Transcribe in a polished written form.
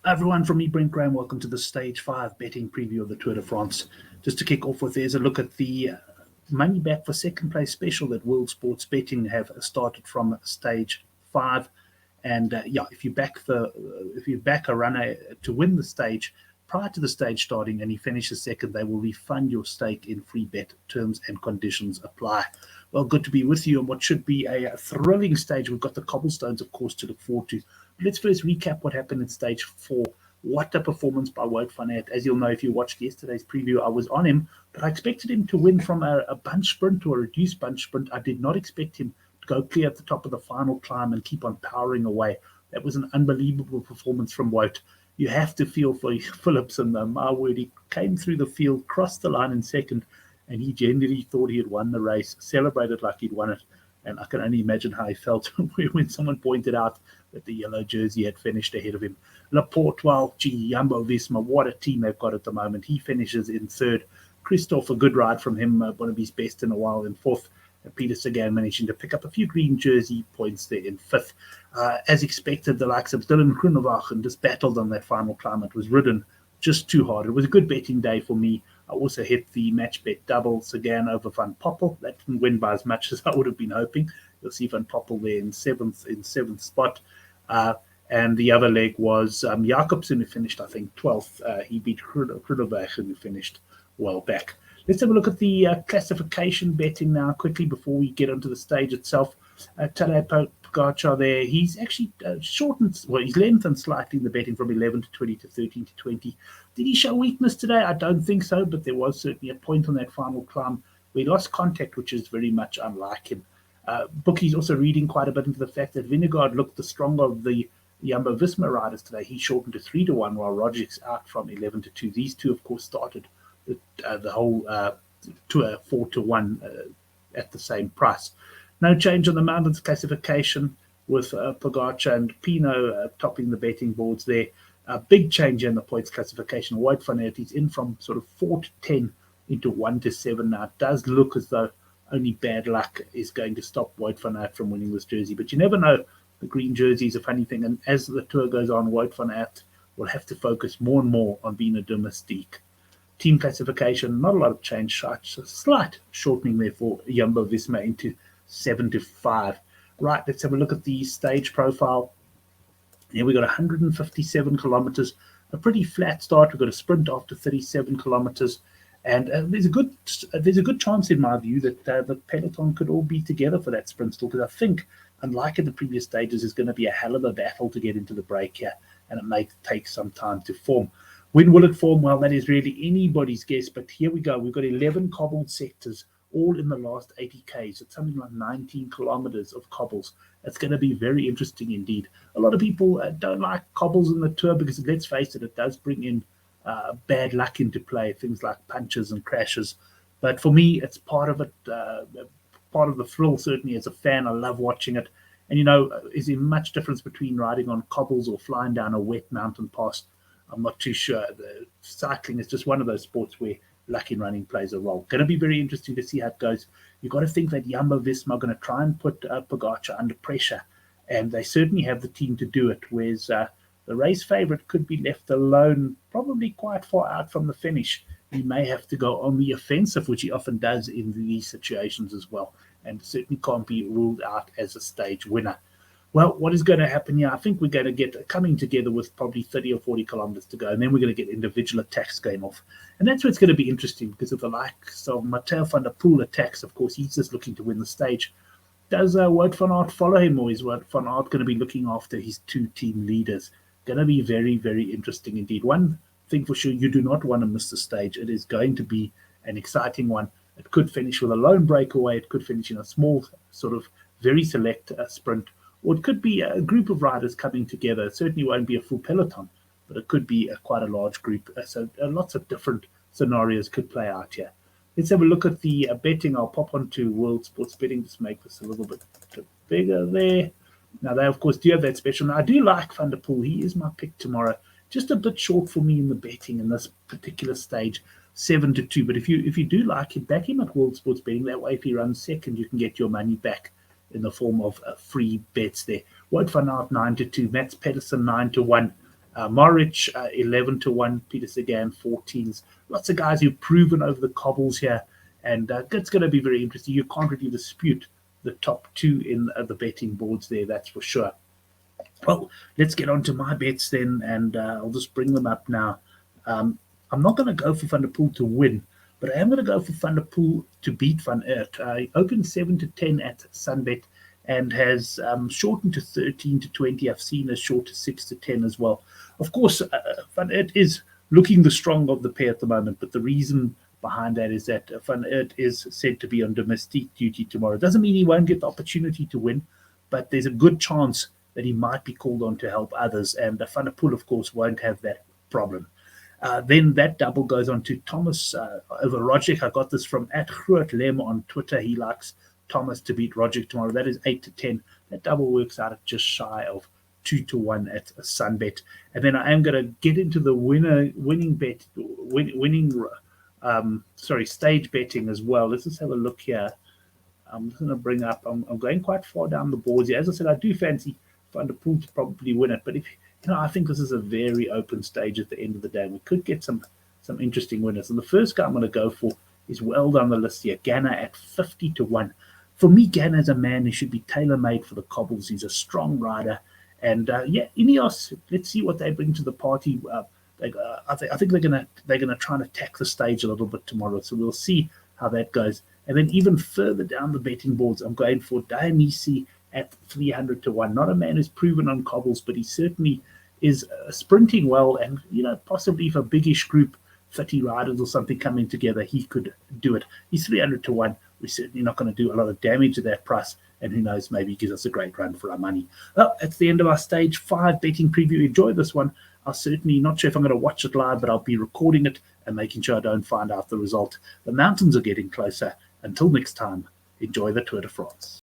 Everyone, from me, Brent Graham, welcome to the Stage 5 betting preview of the Tour de France. Just to kick off with, there's a look at the money back for second place special that World Sports Betting have started from Stage 5. And if you back a runner to win the stage prior to the stage starting and he finishes second, they will refund your stake in free bet. Terms and conditions apply. Well, good to be with you on what should be a thrilling stage. We've got the cobblestones, of course, to look forward to. Let's first recap what happened in stage 4. What a performance by Wout van Aert. As you'll know, if you watched yesterday's preview, I was on him, but I expected him to win from a bunch sprint or a reduced bunch sprint. I did not expect him to go clear at the top of the final climb and keep on powering away. That was an unbelievable performance from Wout. You have to feel for Philipsen, though. My word, he came through the field, crossed the line in second, and he genuinely thought he had won the race, celebrated like he'd won it. And I can only imagine how he felt when someone pointed out that the yellow jersey had finished ahead of him. Laporte, well, Jumbo-Visma, what a team they've got at the moment. He finishes in third. Christophe, a good ride from him, one of his best in a while, in fourth. Peter Sagan managing to pick up a few green jersey points there in fifth. As expected, the likes of Dylan Groenewegen just battled on that final climb. It was ridden just too hard. It was a good betting day for me. I also hit the match bet double, Sagan over Van Poppel. That didn't win by as much as I would have been hoping. You'll see Van Poppel there in seventh spot. And the other leg was Jacobsen, who finished, I think, 12th. He beat Groenewegen, who finished well back. Let's have a look at the classification betting now quickly before we get onto the stage itself. Tadej Pogacar there, he's actually shortened, well, he's lengthened slightly in the betting from 11 to 20 to 13 to 20. Did he show weakness today? I don't think so, but there was certainly a point on that final climb where he lost contact, which is very much unlike him. Bookie's also reading quite a bit into the fact that Vingegaard looked the stronger of the Jumbo-Visma riders today. He shortened to 3-1, while Rogic's out from 11 to 2. These two, of course, started the whole tour 4-1 at the same price. No change on the mountains classification with Pogacar and Pinot topping the betting boards there. A big change in the points classification. Wout van Aert is in from sort of 4 to 10 into 1 to 7 now. It does look as though only bad luck is going to stop Wout van Aert from winning this jersey, but you never know. The green jersey is a funny thing, and as the tour goes on, Wout van Aert will have to focus more and more on being a domestique. Team classification, not a lot of change, a slight shortening there for Jumbo-Visma into 7 to 5. Right, let's have a look at the stage profile. Here we got 157 kilometers, a pretty flat start. We've got a sprint after 37 kilometers, and there's a good chance, in my view, that the peloton could all be together for that sprint still, because I think, unlike in the previous stages, there's going to be a hell of a battle to get into the break here, and it may take some time to form. When will it form? Well, that is really anybody's guess, but here we go. We've got 11 cobbled sectors, all in the last 80 Ks. It's something like 19 kilometers of cobbles. It's going to be very interesting indeed. A lot of people don't like cobbles in the tour because, let's face it, it does bring in bad luck into play, things like punches and crashes. But for me, it's part of it, part of the thrill, certainly as a fan. I love watching it. And, is there much difference between riding on cobbles or flying down a wet mountain pass? I'm not too sure. The cycling is just one of those sports where luck in running plays a role. Going to be very interesting to see how it goes. You've got to think that Jumbo-Visma are going to try and put Pogacar under pressure, and they certainly have the team to do it, whereas the race favourite could be left alone, probably quite far out from the finish. He may have to go on the offensive, which he often does in these situations as well, and certainly can't be ruled out as a stage winner. Well, what is going to happen here? I think we're going to get coming together with probably 30 or 40 kilometers to go, and then we're going to get individual attacks going off. And that's where it's going to be interesting, because if the likes of Mathieu van der Poel attacks, of course, he's just looking to win the stage. Does Wout van Aert follow him, or is Wout van Aert going to be looking after his two team leaders? Going to be very, very interesting indeed. One thing for sure, you do not want to miss the stage. It is going to be an exciting one. It could finish with a lone breakaway. It could finish in a small, sort of very select sprint. Or it could be a group of riders coming together. It certainly won't be a full peloton, but it could be quite a large group. So lots of different scenarios could play out here. Let's have a look at the betting. I'll pop onto World Sports Betting, just make this a little bit bigger there. Now, they, of course, do have that special. Now, I do like Van der Poel. He is my pick tomorrow. Just a bit short for me in the betting in this particular stage, 7 to 2. But if you do like him, back him at World Sports Betting. That way, if he runs second, you can get your money back in the form of free bets there. Wout van Aert 9 to 2, Mats Pedersen 9 to 1, Morich, 11 to 1. Peter Sagan, 14s. Lots of guys who've proven over the cobbles here. And it's going to be very interesting. You can't really dispute the top two in the betting boards there, that's for sure. Well, let's get on to my bets then, and I'll just bring them up now. I'm not going to go for Van der Poel to win, but I am going to go for Van der Poel to beat Van Aert. I opened 7 to 10 at Sunbet and has shortened to 13 to 20. I've seen as short as 6 to 10 as well. Of course, Van Aert is looking the strong of the pair at the moment, but the reason behind that is that Van Aert is said to be on domestic duty tomorrow. Doesn't mean he won't get the opportunity to win, but there's a good chance that he might be called on to help others, and Van der Poel, of course, won't have that problem. Then that double goes on to Thomas over Rogic. I got this from @GrootLem on Twitter. He likes Thomas to beat Rogic tomorrow. That is 8 to 10. That double works out at just shy of 2 to 1 at Sunbet. And then I am going to get into the stage betting as well. Let's just have a look here. I'm just going to bring up. I'm going quite far down the boards here. As I said, I do fancy Van der Poel to probably win it, but I think this is a very open stage at the end of the day. We could get some interesting winners. And the first guy I'm going to go for is well down the list here, Ganna at 50 to 1. For me, Ganna is a man who should be tailor-made for the cobbles. He's a strong rider. And Ineos, let's see what they bring to the party. I think they're gonna try and attack the stage a little bit tomorrow. So we'll see how that goes. And then even further down the betting boards, I'm going for Dionysi at 300 to 1. Not a man who's proven on cobbles, but he certainly is sprinting well. And, possibly if a biggish group, 30 riders or something coming together, he could do it. He's 300 to 1. We're certainly not going to do a lot of damage at that price. And who knows, maybe he gives us a great run for our money. Well, that's the end of our stage 5 betting preview. Enjoy this one. I'll certainly not sure if I'm going to watch it live, but I'll be recording it and making sure I don't find out the result. The mountains are getting closer. Until next time, enjoy the Tour de France.